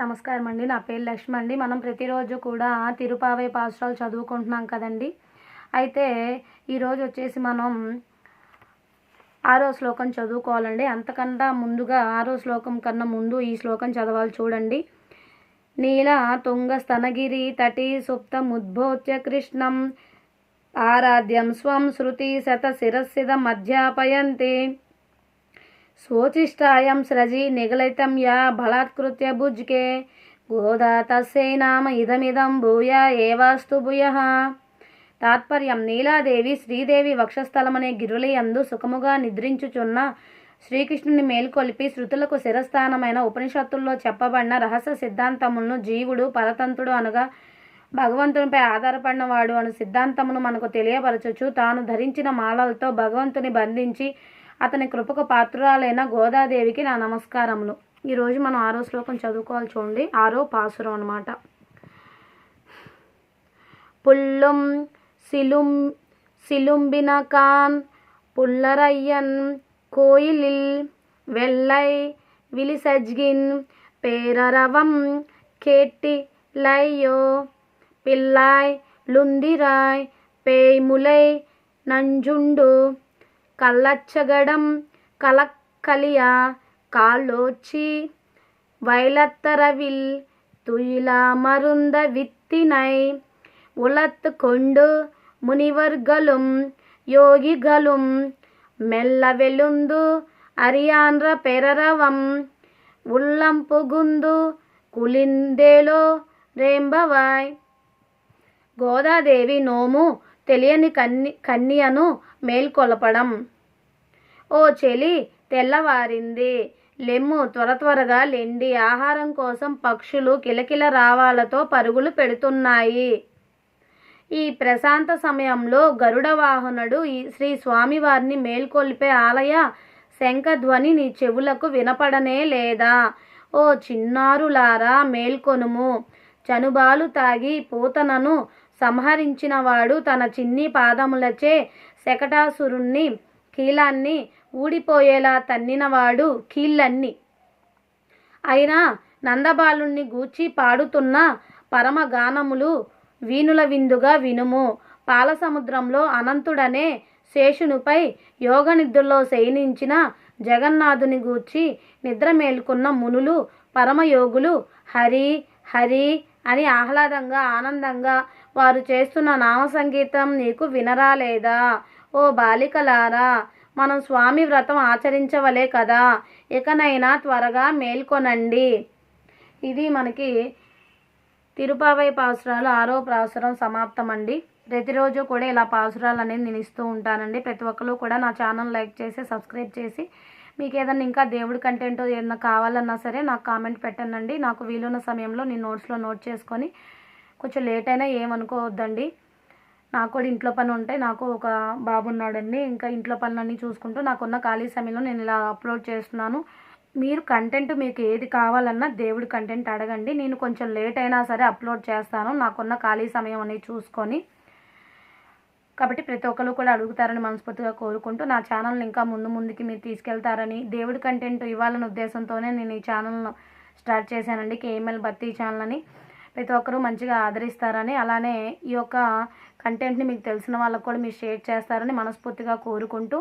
నమస్కారం అండి. నా పేరు లక్ష్మి అండి. మనం ప్రతిరోజు కూడా తిరుపావై పాసురాలు చదువుకుంటున్నాం కదండి. అయితే ఈరోజు వచ్చేసి మనం 6వ శ్లోకం చదువుకోవాలండి. అంతకన్నా ముందుగా 6వ శ్లోకం కన్నా ముందు ఈ శ్లోకం చదవాలి చూడండి. నీల తుంగ స్తనగిరి తటి సుప్తముద్భోత్య కృష్ణం ఆరాధ్యం స్వం శృతి శత శిరస్సిద మధ్యాపయంతే స్వోచిష్టాయం స్రజి నిగలితం యా బలాత్కృత్య భుజ్కే గోదా తస్యై నామ ఇదమిదం భూయ ఏవాస్తు భూయః. తాత్పర్యం: నీలాదేవి శ్రీదేవి వక్షస్థలమనే గిరులయందు సుఖముగా నిద్రించుచున్న శ్రీకృష్ణుని మేల్కొల్పి శృతులకు శిరస్థానమైన ఉపనిషత్తుల్లో చెప్పబడిన రహస్య సిద్ధాంతములను జీవుడు పరతంత్రుడు అనగా భగవంతునిపై ఆధారపడినవాడు అను సిద్ధాంతమును మనకు తెలియపరచుచు తాను ధరించిన మాలలతో భగవంతుని బంధించి అతని కృపకు పాత్రురాలైన గోదాదేవికి నా నమస్కారములు. ఈరోజు మనం 6వ శ్లోకం చదువుకోవాలి చూడండి. 6వ పాసురం అన్నమాట. పుల్లుం సిలుంబినకాన్ పుల్లరయ్యన్ కోయిలిల్ వెల్లై విలిసజ్గిన్ పేరరవం కేట్టి లయ్యో పిల్లాయ్ లుందిరాయ్ పేయ్ములై నంజుండు కల్లచ్చగడం కలక్కలియా కాళ్ళోచి వైలత్తరవిల్ తుయిలా మరుంద విత్తినై ఉలత్ కొండు మునివర్గలుం యోగిగలుం మెల్ల వెలుందు అరియాండ్ర పెరరవం ఉల్లంపుగుందు కులిందేలో రేంబవాయ్. గోదాదేవి నోము తెలియని కన్యను మేల్కొలపడం. ఓ చెలి, తెల్లవారింది, లెమ్ము, త్వరగా లెండి. ఆహారం కోసం పక్షులు కిలకిల రావాలతో పరుగులు పెడుతున్నాయి. ఈ ప్రశాంత సమయంలో గరుడ వాహనుడు శ్రీ స్వామివారిని మేల్కొల్పే ఆలయ శంఖధ్వని నీ చెవులకు వినపడనే లేదా? ఓ చిన్నారులారా, మేల్కొనుము. చనుబాలు తాగి పూతనను సంహరించినవాడు తన చిన్ని పాదములచే శకటాసురుణ్ణి కీలాన్ని ఊడిపోయేలా తన్నినవాడు కీళ్ళన్ని అయినా నందబాలుణ్ణి గూర్చి పాడుతున్న పరమగానములు వీణుల విందుగా వినుము. పాలసముద్రంలో అనంతుడనే శేషునిపై యోగనిద్రలో శయనించిన జగన్నాథుని గూర్చి నిద్ర మేల్కొన్న మునులు పరమయోగులు హరి హరి అని ఆహ్లాదంగా ఆనందంగా వారు చేస్తున్న నామ సంగీతం నీకు వినరాలేదా? ఓ బాలికలారా, మనం స్వామి వ్రతం ఆచరించవలే కదా, ఇకనైనా త్వరగా మేల్కొనండి. ఇది మనకి తిరుపావై పాసురాలు 6వ పాసురం సమాప్తం అండి. ప్రతిరోజు కూడా ఇలా పాసురాలు అనేది నేను ఇస్తూ ఉంటానండి. ప్రతి ఒక్కరు కూడా నా ఛానల్ లైక్ చేసి సబ్స్క్రైబ్ చేసి మీకు ఏదైనా ఇంకా దేవుడి కంటెంట్ ఏదైనా కావాలన్నా సరే నాకు కామెంట్ పెట్టండి. నాకు వీలున్న సమయంలో నేను నోట్స్లో నోట్ చేసుకొని కొంచెం లేట్ అయినా ఏమనుకోవద్దండి. నాకు కూడా ఇంట్లో పని ఉంటాయి. నాకు ఒక బాబు ఉన్నాడండి. ఇంకా ఇంట్లో పనులన్నీ చూసుకుంటూ నాకున్న ఖాళీ సమయంలో నేను ఇలా అప్లోడ్ చేస్తున్నాను. మీరు కంటెంట్ మీకు ఏది కావాలన్నా దేవుడి కంటెంట్ అడగండి. నేను కొంచెం లేట్ అయినా సరే అప్లోడ్ చేస్తాను, నాకున్న ఖాళీ సమయం అనేది చూసుకొని. కాబట్టి ప్రతి ఒక్కరు కూడా అడుగుతారని మనస్ఫూర్తిగా కోరుకుంటూ నా ఛానల్ని ఇంకా ముందుకి మీరు తీసుకెళ్తారని, దేవుడి కంటెంట్ ఇవ్వాలనే ఉద్దేశంతోనే నేను ఈ ఛానల్ను స్టార్ట్ చేశానండి, కేఎంఎల్ భర్తీ ఛానల్ అని. ప్రతి ఒక్కరూ మంచిగా ఆదరిస్తారని, అలానే ఈ యొక్క కంటెంట్ని మీకు తెలిసిన వాళ్ళకు కూడా మీరు షేర్ చేస్తారని మనస్ఫూర్తిగా కోరుకుంటూ,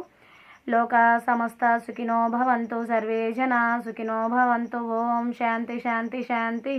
లోకా సమస్త సుఖినో భవంతు, సర్వే జనా సుఖినో భవంతు. ఓం శాంతి శాంతి శాంతి.